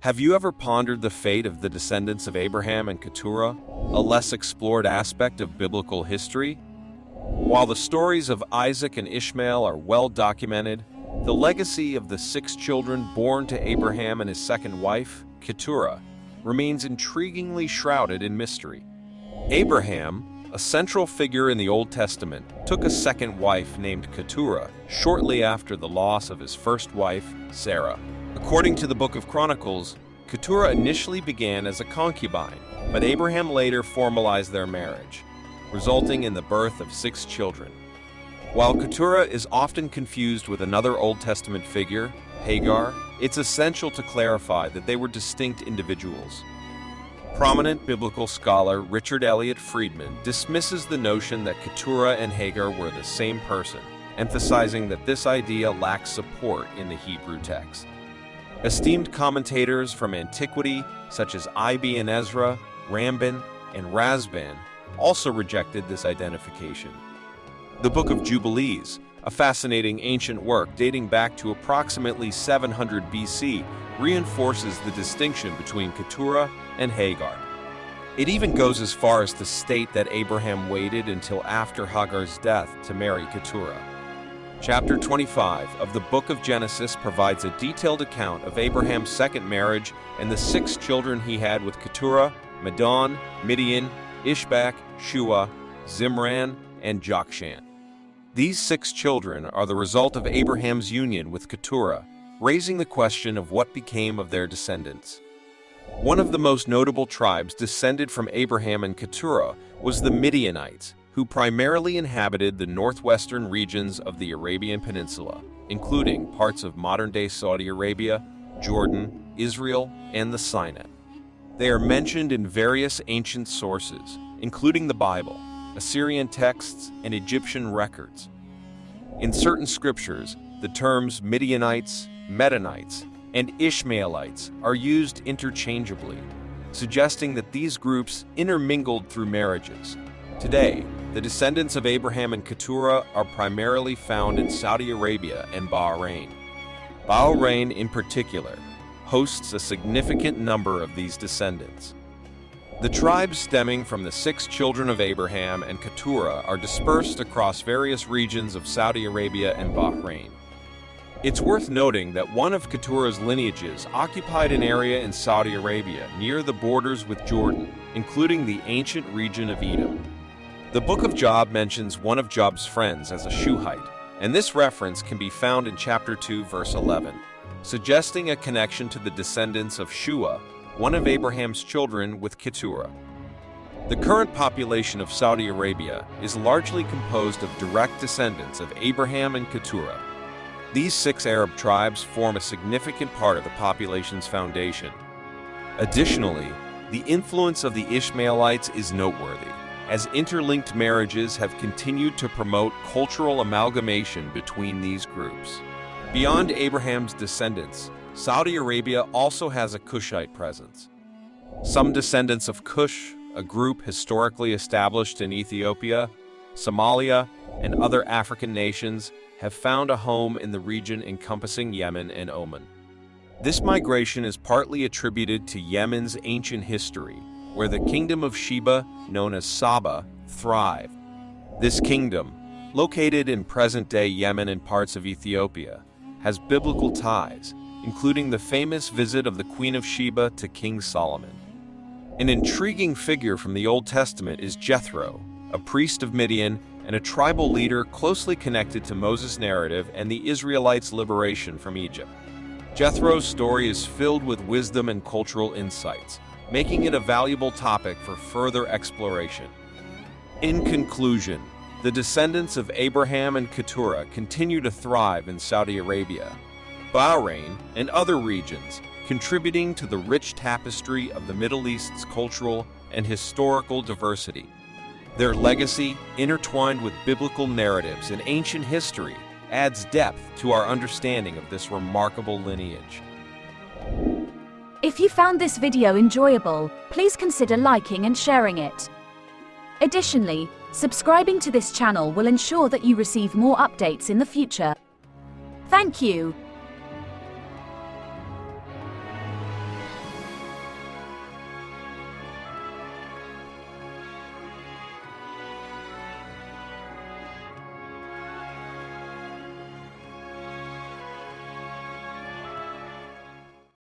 Have you ever pondered the fate of the descendants of Abraham and Keturah, a less explored aspect of biblical history? While the stories of Isaac and Ishmael are well documented, the legacy of the 6 children born to Abraham and his second wife, Katura, remains intriguingly shrouded in mystery. Abraham, a central figure in the Old Testament, took a second wife named Katura shortly after the loss of his first wife, Sarah. According to the Book of Chronicles, Katura initially began as a concubine, but Abraham later formalized their marriage, resulting in the birth of 6 children. While Katura is often confused with another Old Testament figure, Hagar, it's essential to clarify that they were distinct individuals. Prominent biblical scholar Richard Elliott Friedman dismisses the notion that Katura and Hagar were the same person, emphasizing that this idea lacks support in the Hebrew text. Esteemed commentators from antiquity, such as Ibn Ezra, Ramban, and Razban, also rejected this identification. The Book of Jubilees, a fascinating ancient work dating back to approximately 700 BC, reinforces the distinction between Katura and Hagar. It even goes as far as to state that Abraham waited until after Hagar's death to marry Katura. Chapter 25 of the Book of Genesis provides a detailed account of Abraham's second marriage and the 6 children he had with Katura, Medan, Midian, Ishbak, Shua, Zimran, and Jokshan. These 6 children are the result of Abraham's union with Katura, raising the question of what became of their descendants. One of the most notable tribes descended from Abraham and Keturah was the Midianites, who primarily inhabited the northwestern regions of the Arabian Peninsula, including parts of modern-day Saudi Arabia, Jordan, Israel, and the Sinai. They are mentioned in various ancient sources, including the Bible, Assyrian texts, and Egyptian records. In certain scriptures, the terms Midianites, Medanites, and Ishmaelites are used interchangeably, suggesting that these groups intermingled through marriages. Today, the descendants of Abraham and Keturah are primarily found in Saudi Arabia and Bahrain. Bahrain, in particular, hosts a significant number of these descendants. The tribes stemming from the 6 children of Abraham and Keturah are dispersed across various regions of Saudi Arabia and Bahrain. It's worth noting that one of Keturah's lineages occupied an area in Saudi Arabia near the borders with Jordan, including the ancient region of Edom. The Book of Job mentions one of Job's friends as a Shuhite, and this reference can be found in chapter 2, verse 11, suggesting a connection to the descendants of Shua, one of Abraham's children, with Keturah. The current population of Saudi Arabia is largely composed of direct descendants of Abraham and Keturah. These 6 Arab tribes form a significant part of the population's foundation. Additionally, the influence of the Ishmaelites is noteworthy, as interlinked marriages have continued to promote cultural amalgamation between these groups. Beyond Abraham's descendants, Saudi Arabia also has a Cushite presence. Some descendants of Cush, a group historically established in Ethiopia, Somalia, and other African nations, have found a home in the region encompassing Yemen and Oman. This migration is partly attributed to Yemen's ancient history, where the kingdom of Sheba, known as Saba, thrived. This kingdom, located in present-day Yemen and parts of Ethiopia, has biblical ties, including the famous visit of the Queen of Sheba to King Solomon. An intriguing figure from the Old Testament is Jethro, a priest of Midian and a tribal leader closely connected to Moses' narrative and the Israelites' liberation from Egypt. Jethro's story is filled with wisdom and cultural insights, making it a valuable topic for further exploration. In conclusion, the descendants of Abraham and Keturah continue to thrive in Saudi Arabia, Bahrain, and other regions, contributing to the rich tapestry of the Middle East's cultural and historical diversity. Their legacy, intertwined with biblical narratives and ancient history, adds depth to our understanding of this remarkable lineage. If you found this video enjoyable, please consider liking and sharing it. Additionally, subscribing to this channel will ensure that you receive more updates in the future. Thank you.